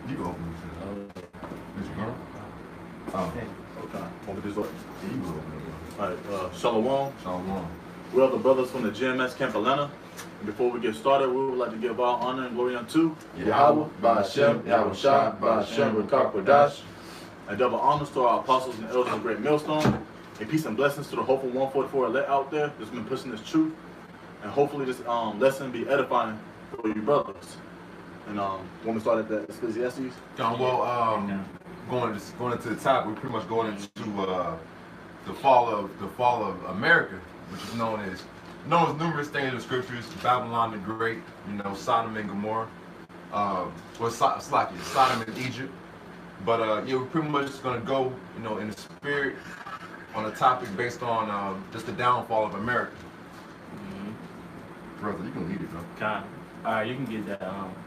You go open this. Is you going? Oh. Okay. Want me to just Yeah, you go open it. Alright, Shalom. Shalom. We are the brothers from the GMS Camp Atlanta. And before we get started, we would like to give all honor and glory unto Yahweh, Ba'Hashem, Yahushua, Ba'Hashem, Rakak Kodash. and double honors to our apostles and elders of Great Millstone. And peace and blessings to the hopeful 144 elect out there that's been pushing this truth. And hopefully this lesson be edifying for you brothers. And want me to start at the Ecclesiastes? Well, going into the top, we're pretty much going into the fall of America, which is known as numerous things in the scriptures. Babylon the Great, Sodom and Gomorrah, Sodom and Egypt. But yeah, we're pretty much just gonna go, in the spirit on a topic based on just the downfall of America. Brother, you can lead it, bro. All right, you can get that.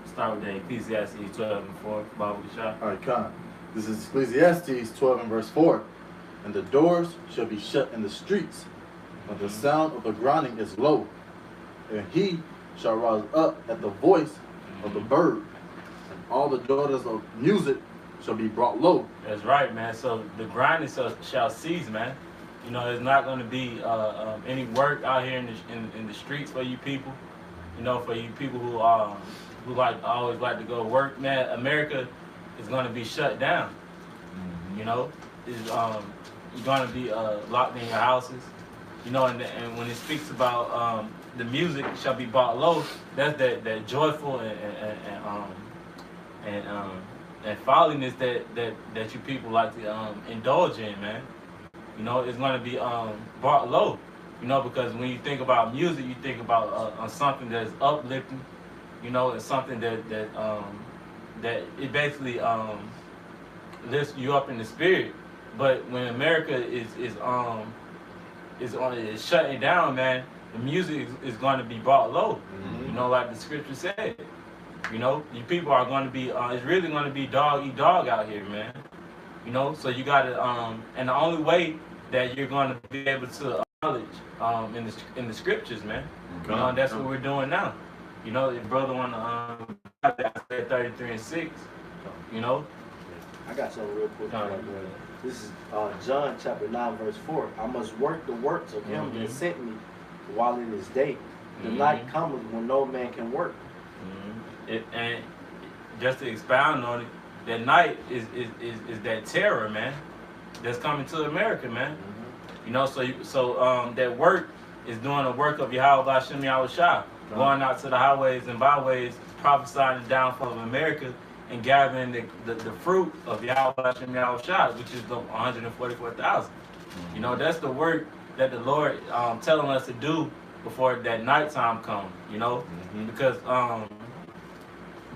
Start with the Ecclesiastes 12 and 4. Bible shot. All right, Khan. This is Ecclesiastes 12 and verse 4. And the doors shall be shut in the streets, and the sound of the grinding is low. And he shall rise up at the voice of the bird, and all the daughters of music shall be brought low. That's right, man. So the grinding shall cease, man. There's not going to be any work out here in the streets for you people. For you people who always like to go work, man. America is going to be shut down. You're going to be locked in your houses. And when it speaks about the music shall be brought low, that's that joyful and folliness that you people like to indulge in, man. It's going to be brought low. Because when you think about music, you think about something that's uplifting. It's something that it basically lifts you up in the spirit. But when America is shutting down, man, the music is going to be brought low. Like the scripture said. You people are going to be. It's really going to be dog eat dog out here, man. So you got to. And the only way that you're going to be able to knowledge in the scriptures, man. That's what we're doing now. The brother on 33 and 6. I got something real quick. This is John chapter 9 verse 4. I must work the works of him that sent me while it is day. The night cometh when no man can work. And just to expound on it, that night is that terror, man, that's coming to America, man. So that work is doing the work of Yahweh Ba'Hashem Yahushua, going out to the highways and byways, prophesying the downfall of America and gathering the fruit of Yahweh Ba'Hashem Yahushua, which is the 144,000. That's the work that the Lord telling us to do before that nighttime comes. Because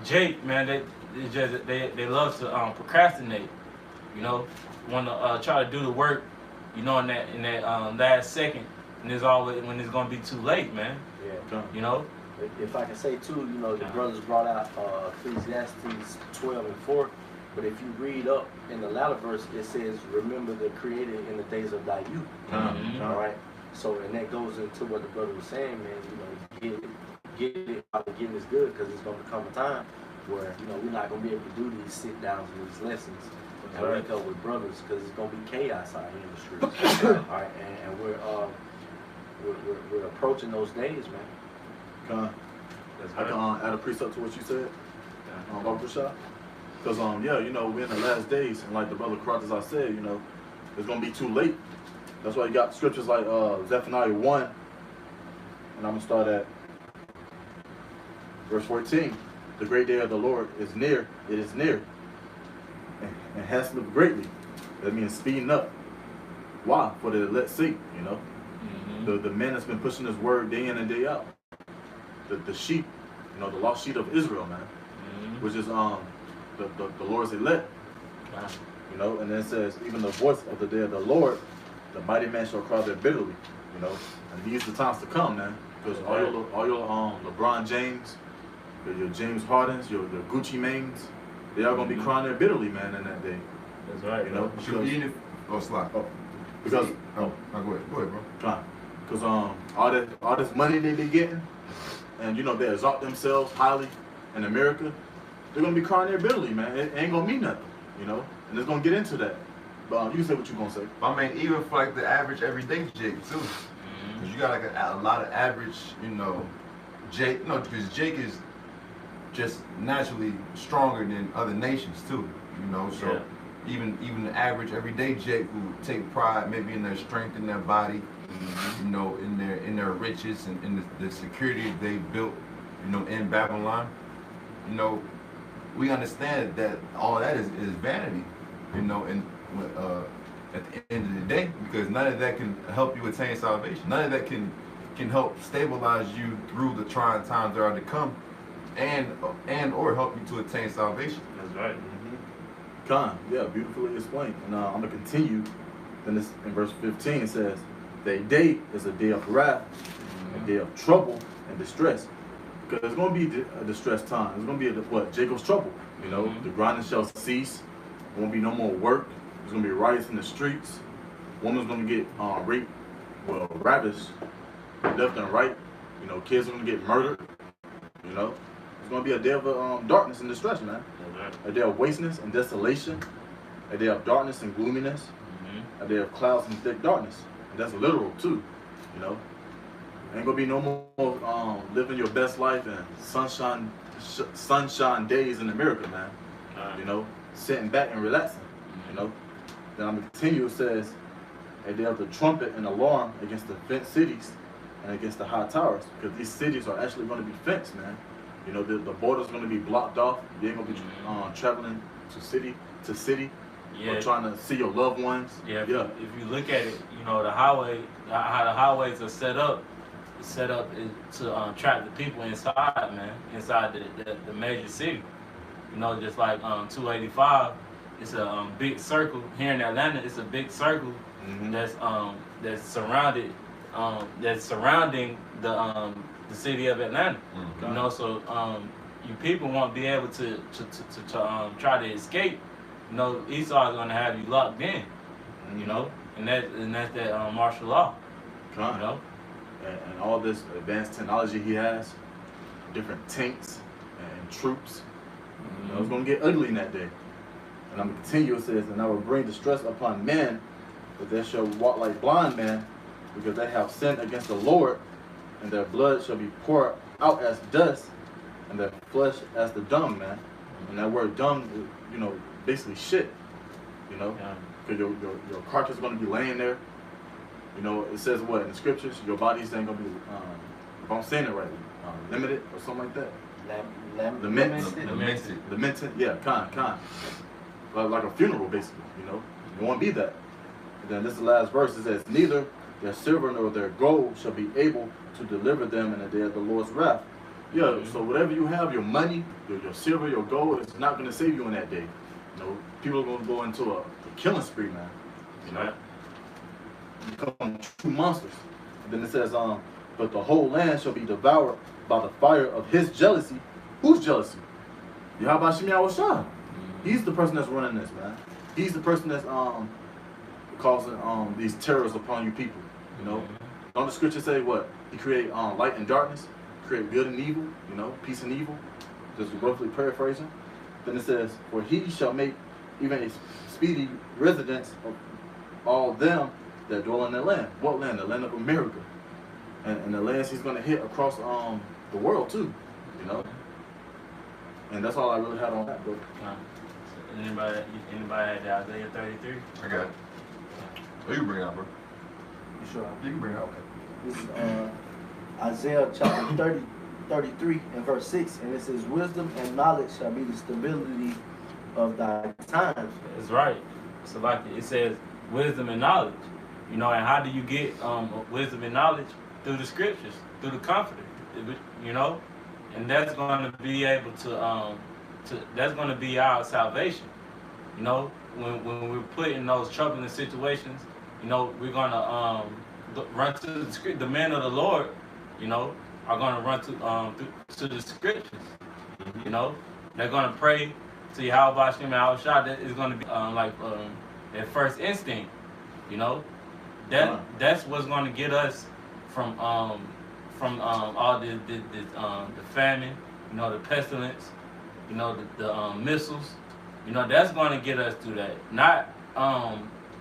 Jake, man, they love to procrastinate. Want to try to do the work. In that last second, and it's always when it's gonna be too late, man. Yeah. If I can say too, the brothers brought out Ecclesiastes 12 and 4, but if you read up in the latter verse, it says, "Remember the Creator in the days of thy youth." All right. So, and that goes into what the brother was saying, man. Get it while the getting is good, because it's gonna come a time where we're not gonna be able to do these sit downs and these lessons. And wake up with brothers, because it's gonna be chaos out here in the streets. All right, and we're approaching those days, man. I can add a precept to what you said, Baba Rashad. Because we're in the last days, and like the brother Kratos, I said, it's gonna be too late. That's why you got scriptures like Zephaniah 1, and I'm gonna start at verse 14. The great day of the Lord is near; it is near. And hasteneth greatly. That means speeding up. Why? For the elect sake, The man that's been pushing this word day in and day out. The sheep, the lost sheep of Israel, man. Which is the Lord's elect. And then it says, even the voice of the day of the Lord, the mighty man shall cry there bitterly. And these are the times to come, man. Because all your LeBron James, your James Hardens, your Gucci Manes, they are going to be crying there bitterly, man, in that day. That's right. Should we eat it? Oh, slide. Because go ahead, bro. Fine. Because all this money they getting, and they exalt themselves highly in America, they're gonna be crying there bitterly, man. It ain't gonna mean nothing, you know. And it's gonna get into that. But you say what you gonna say. I mean, even for like the average everyday Jake too, because you got like a lot of average, you know, Jake. No, because Jake is just naturally stronger than other nations too, you know. So Yeah. even the average everyday Jake who take pride maybe in their strength, in their body, you know, in their riches and in the security they built, you know, in Babylon. You know, we understand that all that is vanity, you know, and at the end of the day, because none of that can help you attain salvation. None of that can help stabilize you through the trying times that are to come, and or help you to attain salvation. That's right. Khan, yeah, beautifully explained. And I'm gonna continue. Then this in verse 15 it says, "Their day is a day of wrath, a day of trouble and distress." Because it's gonna be a distressed time. It's gonna be Jacob's trouble. You know, the grinding shall cease. There won't be no more work. There's gonna be riots in the streets. Woman's gonna get raped, ravished, left and right. You know, kids are gonna get murdered. You know, it's gonna be a day of darkness and distress, man. A day of wasteness and desolation. A day of darkness and gloominess. A day of clouds and thick darkness. And that's literal too. You know, ain't gonna be no more living your best life and sunshine days in America, man. You know, sitting back and relaxing. You know. Then I'm gonna continue. It says, a day of the trumpet and alarm against the fenced cities and against the high towers, because these cities are actually going to be fenced, man. You know, the border's going to be blocked off. You ain't gonna be traveling to city to city, or trying to see your loved ones. Yeah. If you look at it, you know, how the highways are set up to trap the people inside, man, inside the major city. You know, just like 285. It's a big circle here in Atlanta. It's a big circle that's surrounding the city of Atlanta. You know, so you people won't be able to try to escape. You know, Esau is going to have you locked in. You know, and that's that martial law. You know, and all this advanced technology he has, different tanks and troops. You know, it's going to get ugly in that day. And I'm going to continue, it says, and I will bring distress upon men, that they shall walk like blind men, because they have sinned against the Lord, and their blood shall be poured out as dust, and their flesh as the dung, man. And that word dung is, you know, basically shit, you know, because your carcass is going to be laying there. You know, it says what in the scriptures, your bodies ain't going to be, if I'm saying it right, limited or something like that. Lamented, yeah, kind. Like a funeral, basically, you know. You won't be that. And then this is the last verse. It says, neither their silver nor their gold shall be able to deliver them in the day of the Lord's wrath. Yeah, so whatever you have, your money, your silver, your gold, it's not going to save you in that day. You know, people are going to go into a killing spree, man. You know, become true monsters. And then it says, but the whole land shall be devoured by the fire of his jealousy. Whose jealousy? Yahweh Shem Yahushua. He's the person that's running this, man. He's the person that's causing these terrors upon you people. You know, don't the scripture say what? He create light and darkness, create good and evil. You know, peace and evil. Just roughly paraphrasing. Then it says, for he shall make even a speedy residence of all them that dwell in the land. What land? The land of America, and the lands he's going to hit across the world too. You know, and that's all I really had on that, bro. Anybody had the Isaiah 33? I got it. Oh, you can bring it out, bro. You sure? You can bring it out. Okay. This is Isaiah chapter 33 and verse 6, and it says, wisdom and knowledge shall be the stability of thy times. That's right. So like it says, wisdom and knowledge. You know, and how do you get wisdom and knowledge? Through the scriptures, through the Comforter. You know, and that's going to be able to that's going to be our salvation. You know, when we're put in those troubling situations, you know, we're going to run to the script. The men of the Lord, you know, are going to run to the scriptures. You know, they're going to pray to Yahweh Shem Yahushua. That is going to be their first instinct. You know, that's what's going to get us from all the famine, you know, the pestilence, you know, the missiles. You know, that's going to get us through that. Not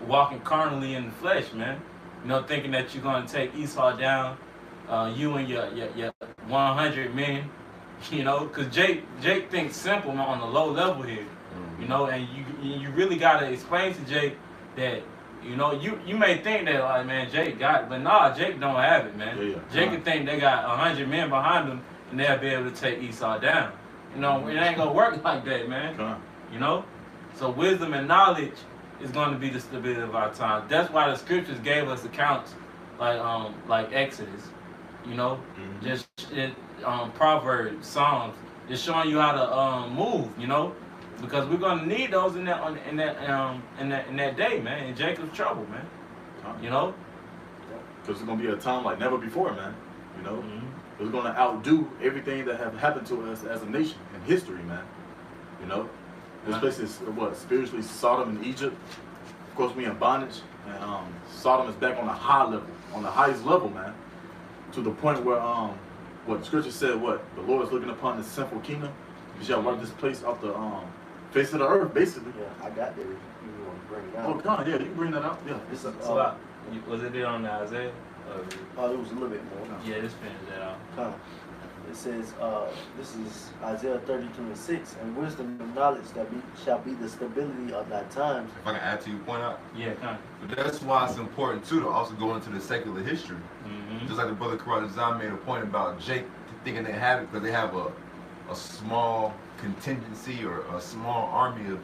walking carnally in the flesh, man. You know, thinking that you're going to take Esau down, you and your 100 men. You know, because Jake thinks simple on the low level here. You know, and you really got to explain to Jake that, you know, you may think that, like, man, Jake got it, but nah, Jake don't have it, man. Yeah. Jake could think they got 100 men behind them and they'll be able to take Esau down. You know, it ain't gonna work like that, man. You know, so wisdom and knowledge is going to be the stability of our time. That's why the scriptures gave us accounts like Exodus. You know, just Proverbs, Psalms, just showing you how to move. You know. Because we're gonna need those in that day, man. In Jacob's trouble, man. You know. Because it's gonna be a time like never before, man. You know. It's gonna outdo everything that have happened to us as a nation in history, man. You know. This place is spiritually Sodom and Egypt. Of course, we in bondage, and Sodom is back on a high level, on the highest level, man. To the point where what the scripture said, the Lord is looking upon this sinful kingdom. You shall wipe this place off the face of the earth, basically. Yeah, I got that. If you want to bring it out. Oh, God, yeah, you can bring that out. Yeah. This is, was it there on the Isaiah? it was a little bit more. Yeah, just finish that out. It says, this is Isaiah 32:6, and wisdom and knowledge shall be the stability of thy times. If I can add to your point out. Yeah, kind of. But that's why it's important too to also go into the secular history. Just like the brother Karate Design made a point about Jake thinking they have it because they have a small contingency or a small army of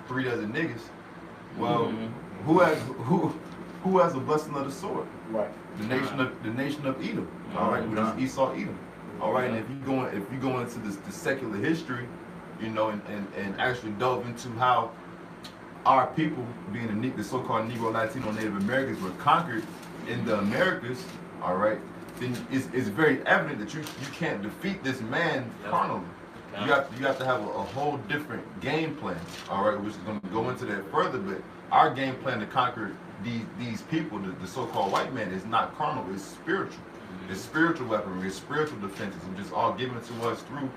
3 dozen niggas. Well, who has the blessing of the sword? Right. The nation of Edom. All right, which is Esau Edom. All right, and if you go into the secular history, and actually delve into how our people, being the so-called Negro, Latino, Native Americans, were conquered in the Americas. All right, then it's very evident that you can't defeat this man carnally. You have to have a whole different game plan. All right, which is going to go into that further. But our game plan to conquer these people, the so-called white man, is not carnal. It's spiritual. It's spiritual weaponry. It's spiritual defenses, and just all given to us through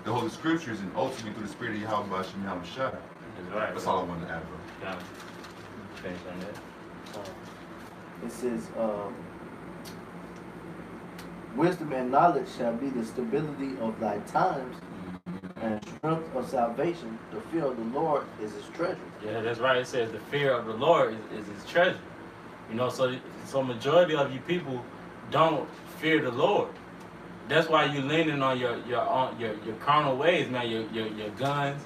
the Holy Scriptures and ultimately through the Spirit of Yahweh Hashem Yahushua. That's right. That's all I wanted to add, bro. Yeah. Finish on that. It says, wisdom and knowledge shall be the stability of thy times, and strength of salvation. The fear of the Lord is his treasure. Yeah, that's right. It says the fear of the Lord is his treasure. So majority of you people don't fear the Lord. That's why you're leaning on your carnal ways, man. Your guns,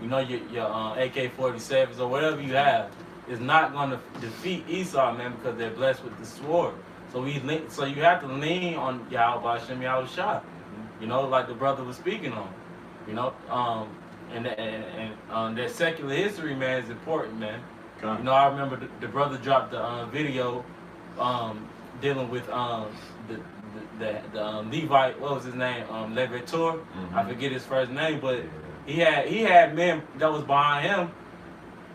your AK-47s or whatever you have is not going to defeat Esau, man, because they're blessed with the sword. So you have to lean on Yahweh Hashem Yahushua, like the brother was speaking on, and that secular history, man, is important, man. Okay. I remember the brother dropped the video dealing with the Levite, what was his name? Levitor. I forget his first name, but he had men that was behind him.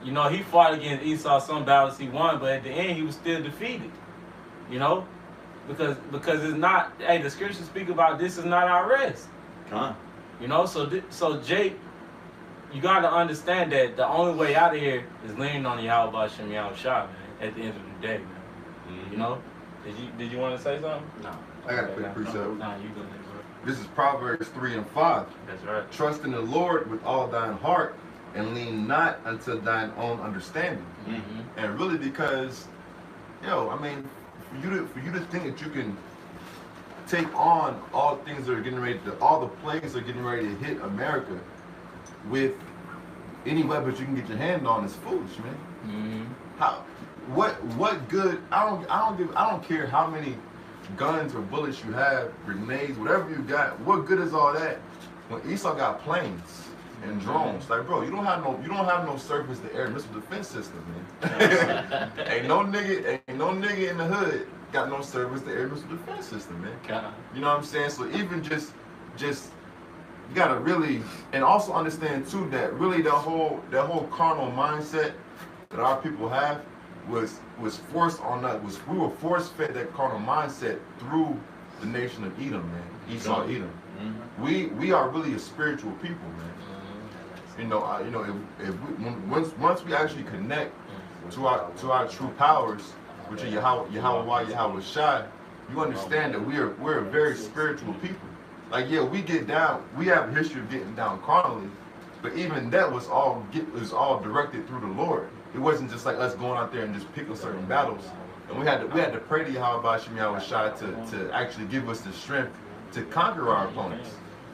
He fought against Esau some battles he won, but at the end he was still defeated. Because it's not. Hey, the scriptures speak about this is not our rest. So Jake, you gotta understand that the only way out of here is leaning on Yahweh Hashem Yahushua, man. At the end of the day, man. Did you want to say something? No. I got a quick precept. No, you go ahead, bro. This is Proverbs 3:5. That's right. Trust in the Lord with all thine heart, and lean not unto thine own understanding. And really, because, for you to think that you can take on all things that are getting ready all the plagues that are getting ready to hit America with any weapons you can get your hand on is foolish, man. What good? I don't care how many guns or bullets you have, grenades, whatever you got. What good is all that when Esau got planes and drones? Like, bro, you don't have no surface to air missile defense system, man. ain't no nigga in the hood got no surface to air missile defense system, man. You know what I'm saying? So even just you gotta really, and also understand too that really that whole carnal mindset that our people have was forced on us. We were force fed that carnal mindset through the nation of Edom, man. Esau Edom. We are really a spiritual people, man. if once we actually connect to our true powers, which are Yahweh Shai, you understand that we're a very spiritual people. Like, yeah, we get down, we have a history of getting down carnally, but even that was all directed through the Lord. It wasn't just like us going out there and just picking certain battles. And we had to pray to Yahweh Shai to actually give us the strength to conquer our opponents.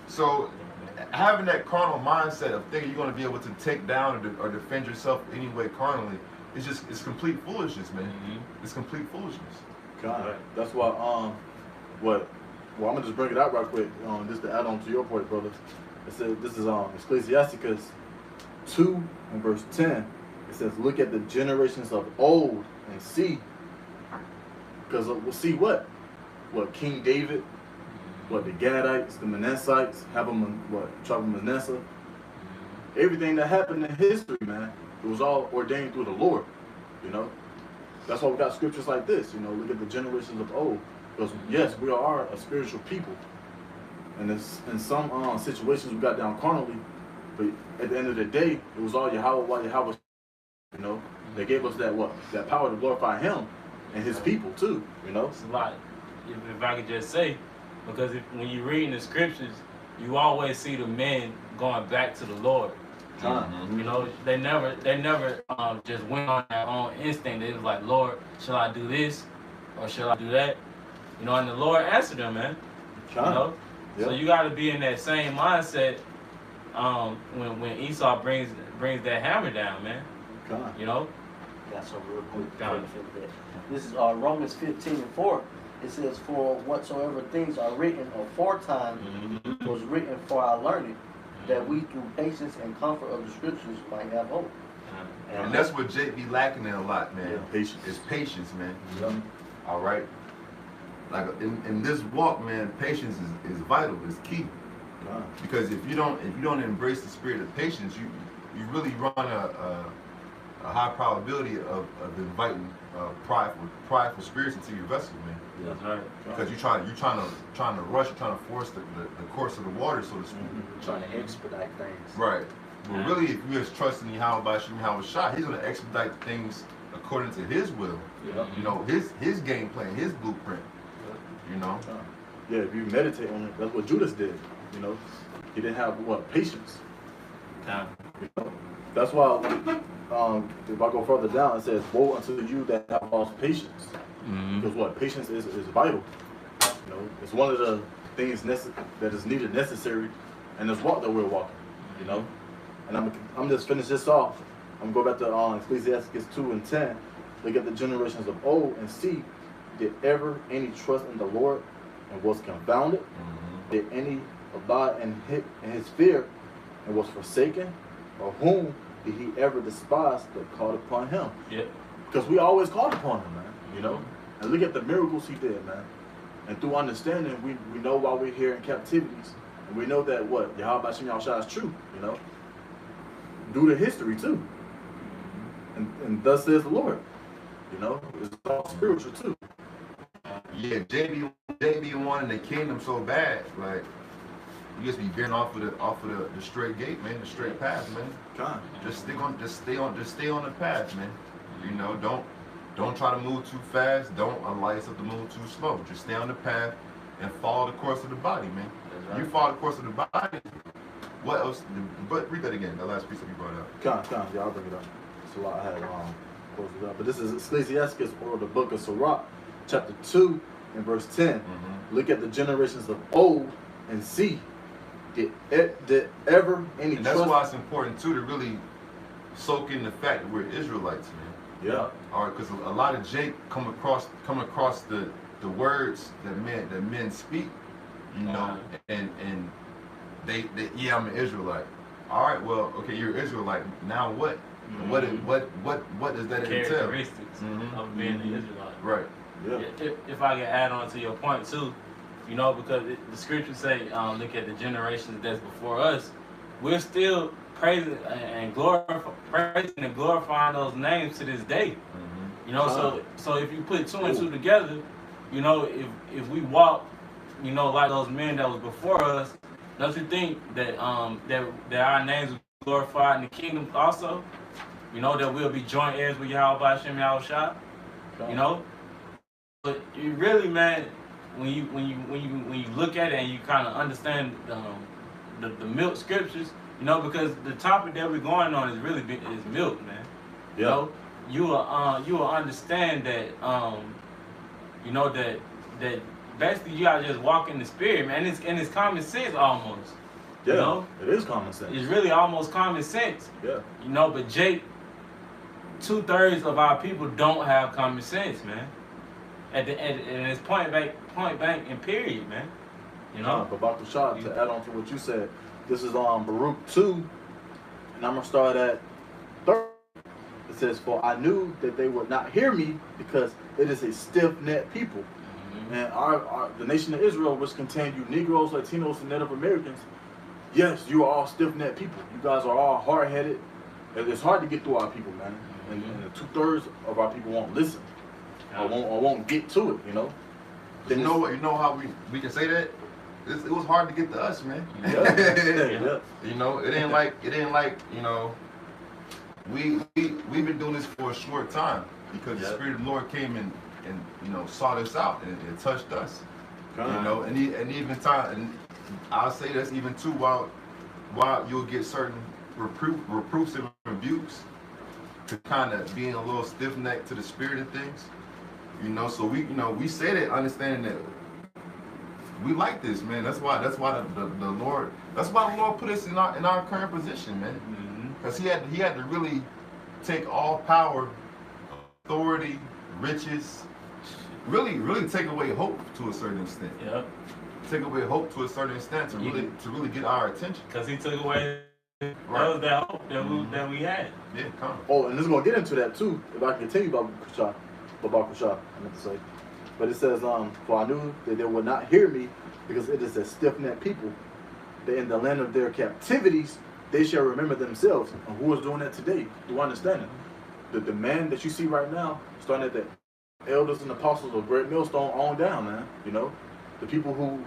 So having that carnal mindset of thinking you're going to be able to take down or defend yourself anyway carnally, it's complete foolishness, man. Mm-hmm. It's complete foolishness. God, that's why well, I'm gonna just bring it out right quick, just to add on to your point, brother. It says this is Ecclesiasticus 2 and verse 10. It says, "Look at the generations of old and see," because we'll see what King David, what the Gadites, the Manassites, tribe of Manasseh, everything that happened in history, man, it was all ordained through the Lord. You know, that's why we got scriptures like this. You know, look at the generations of old. Because yes, we are a spiritual people, and in some situations we got down carnally, but at the end of the day, it was all Yahweh. You know, they gave us that power to glorify Him and His people too. You know, it's a lot. If I could just say, because when you read in the scriptures, you always see the men going back to the Lord. Mm-hmm. You know, they never just went on their own instinct. They was like, Lord, shall I do this or shall I do that? You know, and the Lord answered them, man. You know, so you got to be in that same mindset when Esau brings that hammer down, man. You know. Got some real quick. This is Romans 15:4. It says, "For whatsoever things are written aforetime was written for our learning, that we through patience and comfort of the scriptures might have hope." And that's what Jake be lacking in a lot, man. Yeah, patience. It's patience, man. Yeah. All right. Like in this walk, man, patience is vital. It's key. Because if you don't embrace the spirit of patience, you really run a high probability of inviting prideful spirits into your vessel, man. Yeah. That's right. Because you're trying to rush, you're trying to force the course of the water, so to speak. Trying to expedite things. Right. But really, if you just trust in Yahweh Shai, He's going to expedite things according to His will. Yeah. You know, His game plan, His blueprint. You know. Yeah, if you meditate on it, that's what Judas did. You know, he didn't have patience. You know? That's why, if I go further down, it says, "Woe unto you that have lost patience." Because patience is vital. You know, it's one of the things that is needed, necessary, in this walk that we're walking. You know, and I'm just finish this off. I'm gonna go back to Ecclesiastes 2 and 10. Look at the generations of old and see, did ever any trust in the Lord and was confounded? Did any abide in his fear and was forsaken? Or whom did he ever despise that called upon him? Yeah. Because we always called upon him, man. You know? And look at the miracles he did, man. And through understanding, we know why we're here in captivities. And we know that Yahweh Shem Yahushua is true, you know? Due to history too. And thus says the Lord. You know? It's all spiritual too. Yeah, JB wanting the kingdom so bad, like you just be veering off of the straight gate, man, the straight path, man. Just stay on the path, man. You know, don't try to move too fast. Don't allow yourself to move too slow. Just stay on the path and follow the course of the body, man. Right. You follow the course of the body. What else? But read that again. That last piece that you brought up. Yeah, I'll bring it up. That's a lot I had closed it up. But this is Ecclesiastes, or the book of Sirach, chapter 2 and verse 10. Look at the generations of old and see, did ever any and that's why it's important too to really soak in the fact that we're Israelites, man. Yeah. All right, because a lot of Jake come across the words that men speak, you know, and they yeah, I'm an Israelite. All right, well, okay, you're an Israelite. Now what? What does that entail? Characteristics of being an Israelite. Right. Yeah. If I can add on to your point too, you know, because the scriptures say, look at the generations that's before us. We're still praising and glorifying those names to this day. You know, so if you put two and two together, you know, if we walk, you know, like those men that was before us, don't you think that that our names would glorified in the kingdom also. You know, that we'll be joint heirs with Yahweh Hashem Yahushua. You know, but you really, man, when you look at it and you kind of understand the milk scriptures, you know, because the topic that we're going on is really is milk, man. You know, you will understand that you know that basically you gotta just walk in the spirit, man. And it's common sense almost. Yeah, you know? it is common sense. It's really almost common sense. Yeah. You know, but Jake, 2/3 of our people don't have common sense, man. And it's point blank and period, man. You know. But Dr. Shah, to add on to what you said, this is Baruch 2, and I'm gonna start at 3. It says, "For I knew that they would not hear me, because it is a stiff-necked people." Mm-hmm. And the nation of Israel, which contained you Negroes, Latinos, and Native Americans, yes, you are all stiff-necked people. You guys are all hard-headed. And it's hard to get through our people, man. And the 2/3 of our people won't listen, or won't get to it. You know. You know how we can say that? It was hard to get to us, man. Yeah. You know, it ain't like you know. We've been doing this for a short time because the Spirit of the Lord came and you know sought us out and it touched us. You know, and even time, and I'll say this even too while you'll get certain reproofs and rebukes to kind of being a little stiff-necked to the spirit of things. You know, so we say that understanding that we like this, man. That's why the Lord put us in our current position, man. Because he had to really take all power, authority, riches, really take away hope to a certain extent. Yep. Take away hope to a certain extent to really get our attention. Because he took away that was that hope that we had. Yeah, come on. Oh, and this is gonna get into that too. If I can continue about Kushah, I meant to say. But it says, "For I knew that they would not hear me, because it is a stiff-necked people, that in the land of their captivities they shall remember themselves." And who is doing that today? Do you understand it? The man that you see right now, starting at the elders and apostles of Great Millstone on down, man. You know, the people who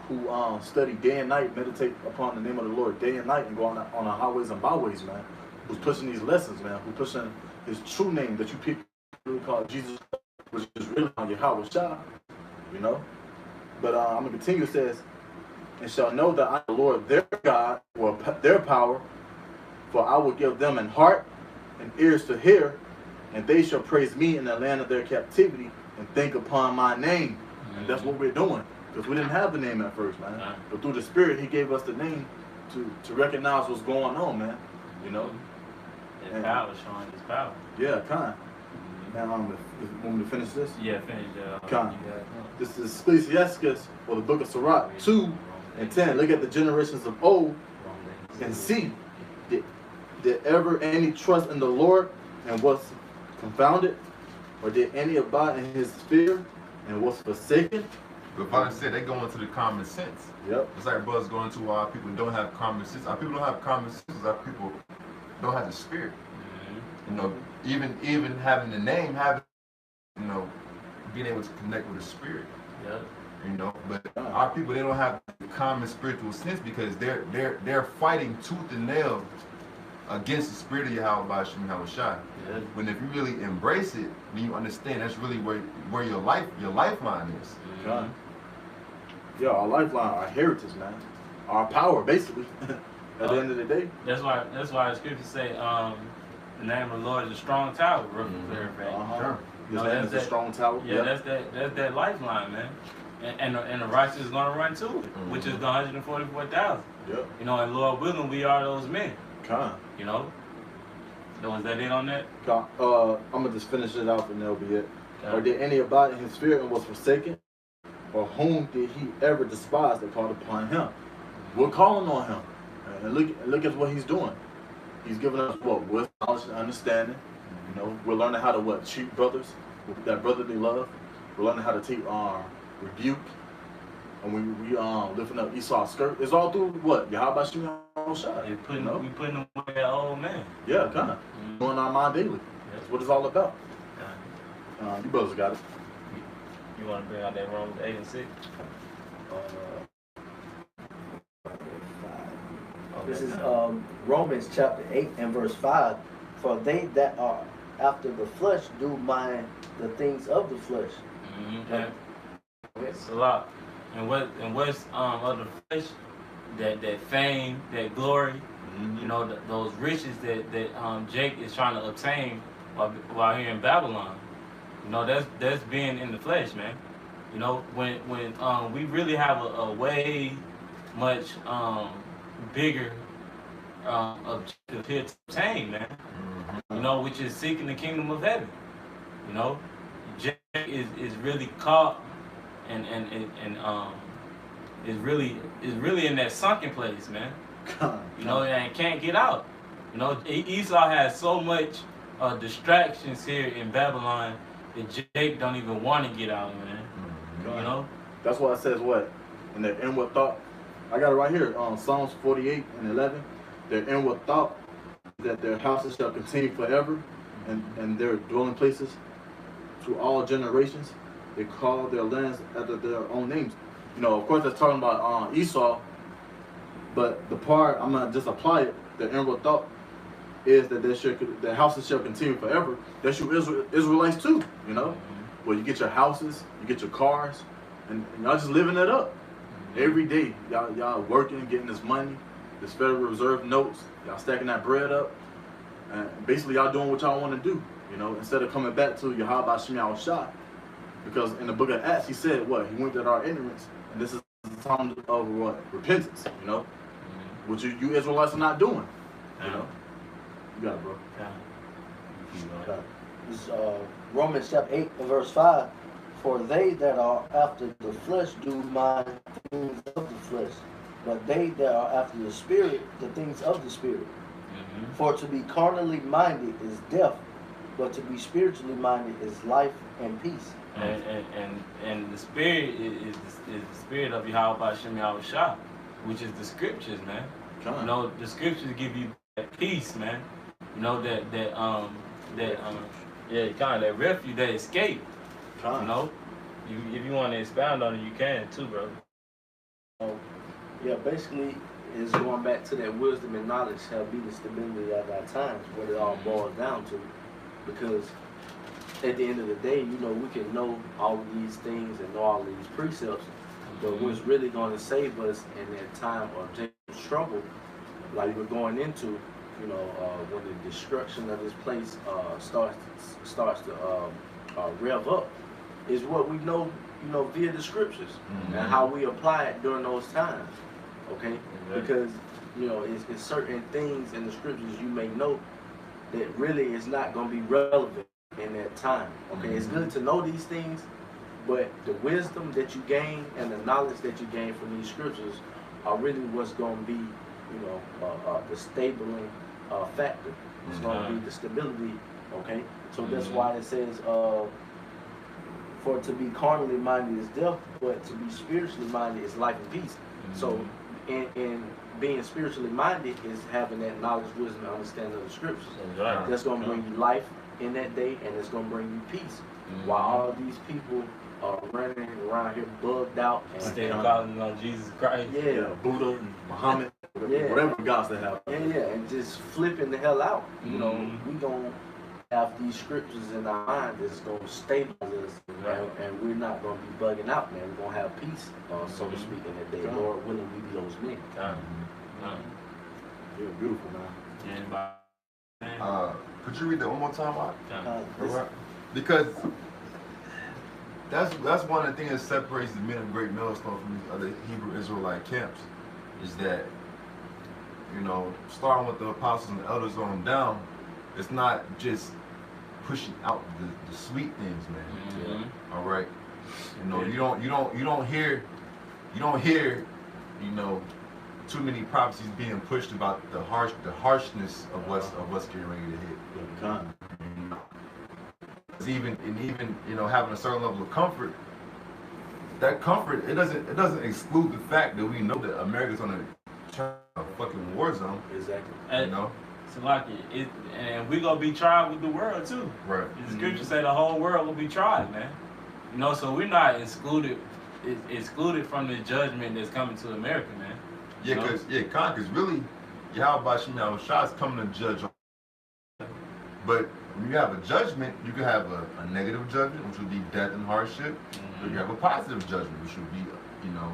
study day and night, meditate upon the name of the Lord day and night, and go on the highways and byways, man. Who's pushing these lessons, man? Who's pushing his true name that you really call Jesus, which is really on Yahweh Shah, you know. But I'm gonna continue. It says, "And shall know that I, the Lord their God, will their power, for I will give them an heart and ears to hear, and they shall praise me in the land of their captivity, and think upon my name." And that's what we're doing, because we didn't have the name at first, man. But through the Spirit, He gave us the name to recognize what's going on, man. You know. His power, showing His power. Yeah, kind. Now, want me to finish this? Yeah, finish. Kind. This is Ecclesiastes, or the Book of Sirach 2:10. Look at the generations of old, and see, did ever any trust in the Lord and was confounded, or did any abide in His fear and was forsaken? But like I said, they go into the common sense. Yep. It's like brothers going to our people don't have common sense. Our people don't have common sense. Our people don't have the spirit. You know, even having the name, you know, being able to connect with the spirit. Yeah. You know, but our people, they don't have the common spiritual sense because they're fighting tooth and nail against the spirit of Yahweh Hashem Yahushua. Yeah. When if you really embrace it, then you understand that's really where your lifeline is. God. Yeah, our lifeline, our heritage, man, our power, basically. At the end of the day. That's why the scriptures say, the name of the Lord is a strong tower. Sure. His name is a strong tower. Yeah, that's that lifeline, man. And the righteous is gonna run to it, which is the 144,000. Yeah. You know, and Lord willing, we are those men. You know. So is that it on that? I'm gonna just finish it off and that'll be it. Or did any abide in His fear and was forsaken? Or whom did He ever despise that called upon Him? We're calling on Him. And look at what He's doing. He's giving us what? Wisdom, knowledge, and understanding. You know, we're learning how to treat brothers with that brotherly love. We're learning how to take rebuke. And we lifting up Esau's skirt. It's all through what? Yahweh Hashem Yahushua. We putting away that old man. Yeah, kind of. Doing our mind daily. That's what it's all about. You brothers got it. You want to bring out that Romans 8 and 6? This is Romans chapter 8 and verse 5. For they that are after the flesh do mind the things of the flesh. And it's a lot. And what's of the flesh? That fame, that glory, you know, those riches that Jake is trying to obtain while here in Babylon. You know, that's being in the flesh, man. You know, when we really have a way much bigger objective here to obtain, man. You know, which is seeking the kingdom of heaven. You know, Jake is really caught and is really in that sunken place, man. You know, and can't get out. You know, Esau has so much distractions here in Babylon that Jake don't even want to get out, man. You know? That's why it says what? In their inward thought. I got it right here. Psalms 48 and 11. Their inward thought that their houses shall continue forever and their dwelling places to all generations. They call their lands after their own names. You know, of course, that's talking about Esau, but the part I'm gonna just apply it. The inward thought is that their houses shall continue forever. That's you Israelites too. You know, where you get your houses, you get your cars, and y'all just living it up every day. Y'all working, getting this money, this Federal Reserve notes. Y'all stacking that bread up, and basically y'all doing what y'all want to do. You know, instead of coming back to Yahweh Shem Yahushua. Because in the book of Acts, he said what? He winked at our ignorance. And this is the time of what? Repentance, you know? Which you Israelites are not doing. You know? You got it, bro. This is Romans chapter 8 and verse 5. For they that are after the flesh do mind things of the flesh, but they that are after the spirit, the things of the spirit. For to be carnally minded is death, but to be spiritually minded is life and peace. And the spirit is the spirit of Yahweh Shem Yahushua, which is the scriptures, man. You know, the scriptures give you that peace, man. You know, that that refuge, that escape. You know, if you want to expound on it, you can too, bro. Yeah, basically, it's going back to that wisdom and knowledge shall be the stability of our times, what it all boils down to. Because at the end of the day, you know, we can know all of these things and know all of these precepts, but what's really going to save us in that time of Jacob's trouble, like we're going into, you know, when the destruction of this place starts to rev up, is what we know, you know, via the scriptures and how we apply it during those times. Okay, because you know, it's certain things in the scriptures you may know that really is not going to be relevant in that time. Okay, it's good to know these things, but the wisdom that you gain and the knowledge that you gain from these scriptures are really what's going to be, you know, the stabling factor. It's going to be the stability. Okay, so that's why it says, for to be carnally minded is death, but to be spiritually minded is life and peace. So in being spiritually minded is having that knowledge, wisdom, and understanding of the scriptures. That's going to bring you life in that day, and it's going to bring you peace. While all of these people are running around here bugged out and still calling on Jesus Christ. Yeah, Buddha, and Muhammad, whatever gods they have. Yeah, and just flipping the hell out. You know, we going to have these scriptures in our mind that's going to stabilize us, and we're not going to be bugging out, man. We're going to have peace, so to speak, in that day. Lord willing, we be those men. Yeah, beautiful, man. Could you read that one more time, Mark? Because that's one of the things that separates the men of Great Millstone from these other Hebrew Israelite camps, is that, you know, starting with the apostles and the elders on down, it's not just pushing out the sweet things, man. All right, you know, you don't hear, you know, too many prophecies being pushed about the harshness of what's getting ready to hit. Even you know, having a certain level of comfort. That comfort, it doesn't exclude the fact that we know that America's on a fucking war zone. Exactly. You know. So like it, and we gonna be tried with the world too. Right. The scripture say the whole world will be tried, man. You know, so we're not excluded from the judgment that's coming to America, man. Yeah, because really, Yahweh Shemel Shah is coming to judge. But when you have a judgment, you can have a negative judgment, which would be death and hardship. Or you have a positive judgment, which would be, you know,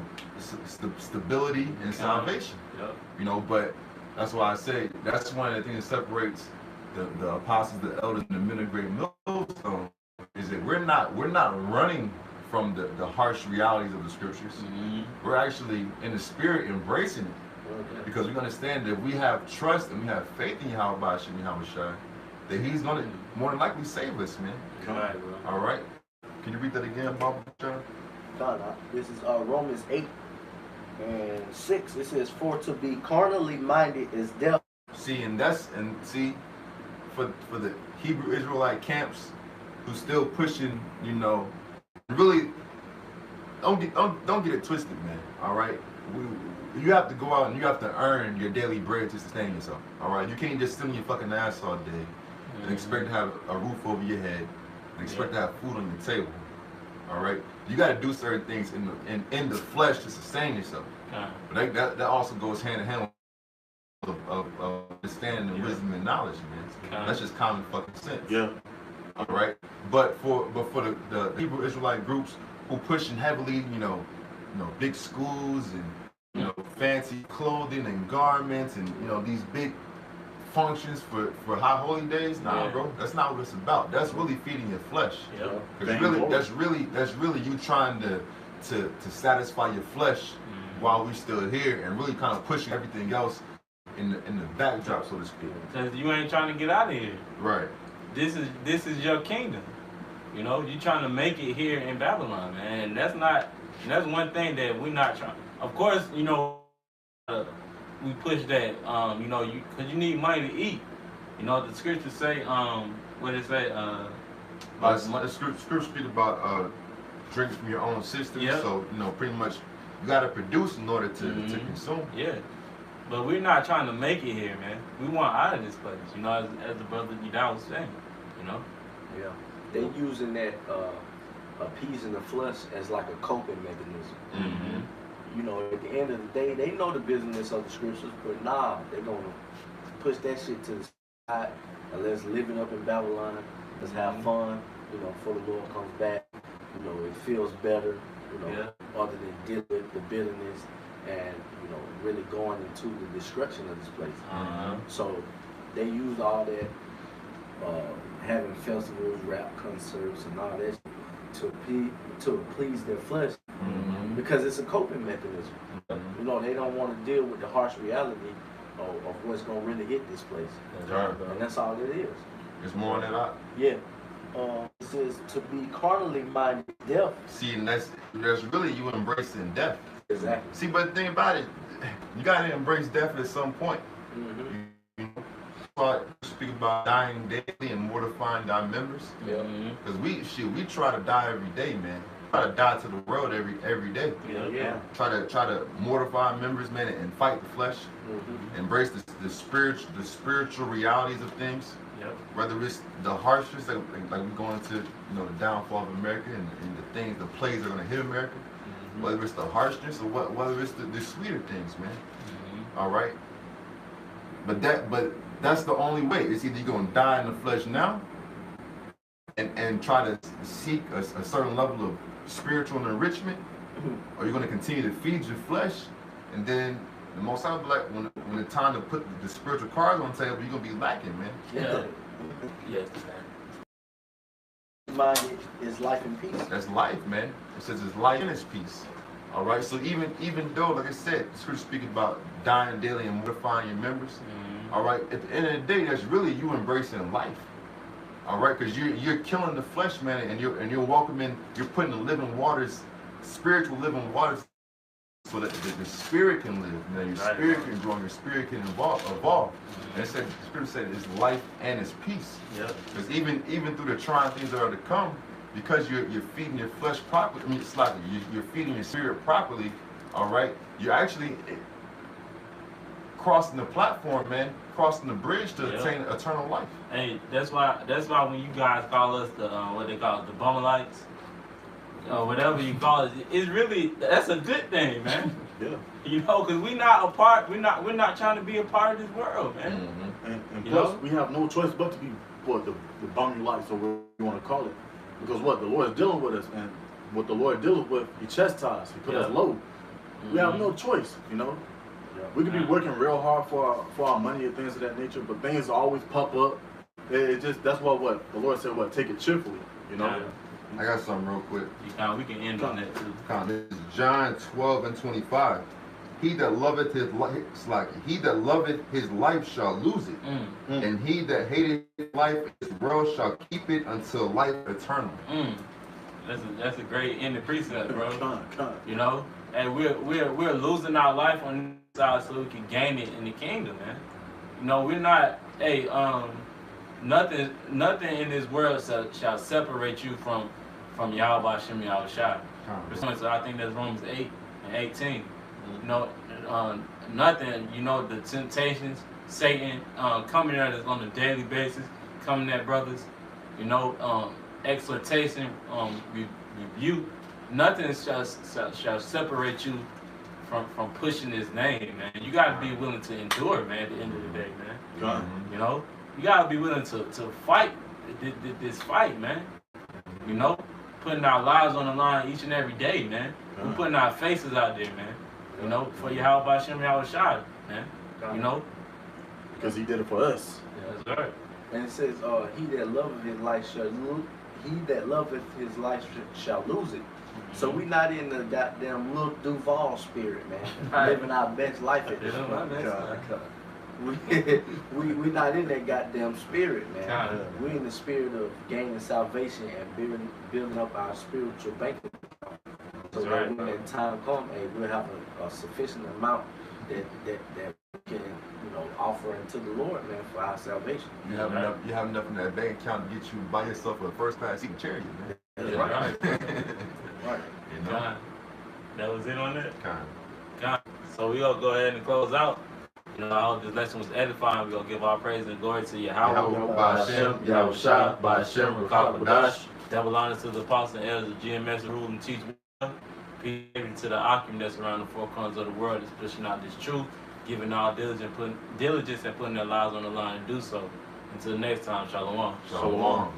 stability and salvation. Yep. You know, but that's why I say that's one of the things that separates the apostles, the elders, and the men of great millstone, is that we're not running from the harsh realities of the scriptures. We're actually in the spirit embracing it, because we understand that we have trust and we have faith in Yahweh Shem Yahweh Shai, that He's gonna more than likely save us, man. Right, bro. All right. Can you read that again, Bob? John? This is Romans 8 and 6. It says, "For to be carnally minded is death." See, for the Hebrew Israelite camps who's still pushing, you know, really don't get it twisted, man. All right, you have to go out and you have to earn your daily bread to sustain yourself. All right, you can't just sit on your fucking ass all day and expect to have a roof over your head and expect to have food on your table. All right, you got to do certain things in the flesh to sustain yourself. But that also goes hand in hand of understanding and wisdom and knowledge, man. That's just common fucking sense. Yeah. All right, but for the Hebrew Israelite groups who pushing heavily, you know, big schools and, you know, fancy clothing and garments and, you know, these big functions for high holy days, bro, that's not what it's about. That's really feeding your flesh. That's really you trying to satisfy your flesh while we still here, and really kind of pushing everything else in the backdrop, so to speak. Because you ain't trying to get out of here. Right. This is your kingdom. You know, you trying to make it here in Babylon, man. And that's one thing that we're not trying. Of course, you know, we push that, you know, because you need money to eat. You know, the scriptures say, what it say? The scripture speak about drinking from your own system. Yep. So, you know, pretty much you got to produce in order to consume. Yeah. But we're not trying to make it here, man. We want out of this place, you know, as the brother Yudao was saying, you know? Yeah. They using that appeasing the flesh as like a coping mechanism. You know, at the end of the day, they know the business of the scriptures, but they're going to push that shit to the side and let's live it up in Babylon. Let's have fun, you know, before the Lord comes back. You know, it feels better, you know, other than dealing with the bitterness and, you know, really going into the destruction of this place. So they use all that, having festivals, rap concerts, and all that to please their flesh, because it's a coping mechanism. You know, they don't want to deal with the harsh reality of what's going to really hit this place. And that's all it is. It's more than that. Yeah. It says to be carnally minded, death. See, and that's really you embracing death. Exactly. See, but the thing about it, you gotta embrace death at some point. You know, speak about dying daily and mortifying thy members. Because we try to die every day, man. Try to die to the world every day. Try to mortify our members, man, and fight the flesh. Embrace the spiritual realities of things. Whether it's the harshness, like we're going into, you know, the downfall of America and the plagues that are going to hit America. Whether it's the harshness or whether it's the sweeter things, man. All right. But that's the only way. It's either you're going to die in the flesh now and try to seek a certain level of spiritual enrichment, or you're going to continue to feed your flesh, and then the Most High, like when the time to put the spiritual cards on the table, you're gonna be lacking, man. Yes. Minded is life and peace. That's life, man. It says it's life and it's peace. All right. So even though, like I said, the scripture speaking about dying daily and mortifying your members. All right. At the end of the day, that's really you embracing life. All right, because you're killing the flesh, man, and you're welcoming, you're putting the living waters, spiritual living waters, so that the spirit can live, man. Your spirit can grow, your spirit can evolve. And it said, the scripture said it's life and it's peace. Because even through the trying things that are to come, because you're feeding your flesh properly, I mean, it's like you're feeding your spirit properly, all right, you're actually crossing the platform, man, crossing the bridge to attain eternal life. Hey, that's why when you guys call us the what they call it, the Bumalites, or whatever you call it, it's really, that's a good thing, man. Yeah. You know, because we're not trying to be a part of this world, man. Mm-hmm. And You plus, know? we have no choice but to be the boundary lights, or whatever you want to call it. Because what the Lord is dealing with us, and what the Lord deals with, He chastises, He put us Yeah. low. We have Mhm. no choice, you know. Yeah. We could be Yeah. working real hard for our money and things of that nature, but things always pop up. It just that's what the Lord said. What, take it cheerfully, you know. Yeah. I got something real quick. We can end on that too. This is John 12:25. He that loveth his life, he that loveth his life shall lose it, Mm. and he that hateth life in this world shall keep it until life eternal. Mm. That's a great ending precept, bro. Come. You know, and we're losing our life on this side so we can gain it in the kingdom, man. You know, we're not. Hey, nothing in this world shall separate you from Yahweh Hashem Yahweh Shai. So I think that's Romans 8:18. You know, nothing. You know, the temptations, Satan coming at us on a daily basis, coming at brothers. You know, exhortation, rebuke. Nothing shall separate you from pushing His name, man. You gotta be willing to endure, man. At the end of the day, man. Mm-hmm. You know, you gotta be willing to fight this fight, man. You know, putting our lives on the line each and every day, man. We're putting our faces out there, man. You know, for Yahweh Hashem Yahweh Shai, man. You know, Because He did it for us. that's right. And it says, he that loveth his life shall lose. He that loveth his life shall lose it. So we not in the goddamn little Duval spirit, man. Right. Living our best life at this Living our point. best life. We not in that goddamn spirit, man. God. We in the spirit of gaining salvation and building up our spiritual bank account. So That's that right. when that time comes, hey, we'll have a sufficient amount that we can, you know, offer unto the Lord, man, for our salvation. You have enough in that bank account to get you by yourself a first class seat in Chariot, man. That's Yeah, right. right. Right. You know? God. That was it on that. Kind God. So we gonna go ahead and close out. You know, I hope this lesson was edifying. We're gonna give our praise and glory to Yahweh, Yahweh, Ba'ashem, Yahweh Shai, Ba'ashem, Ruach Ruach HaKodesh. Double honors to the apostles and elders of GMS, rule and teach. Peace to the Akim that's around the four corners of the world, that's pushing out this truth, giving all diligence and putting their lives on the line to do so. Until next time, Shalom. Shalom.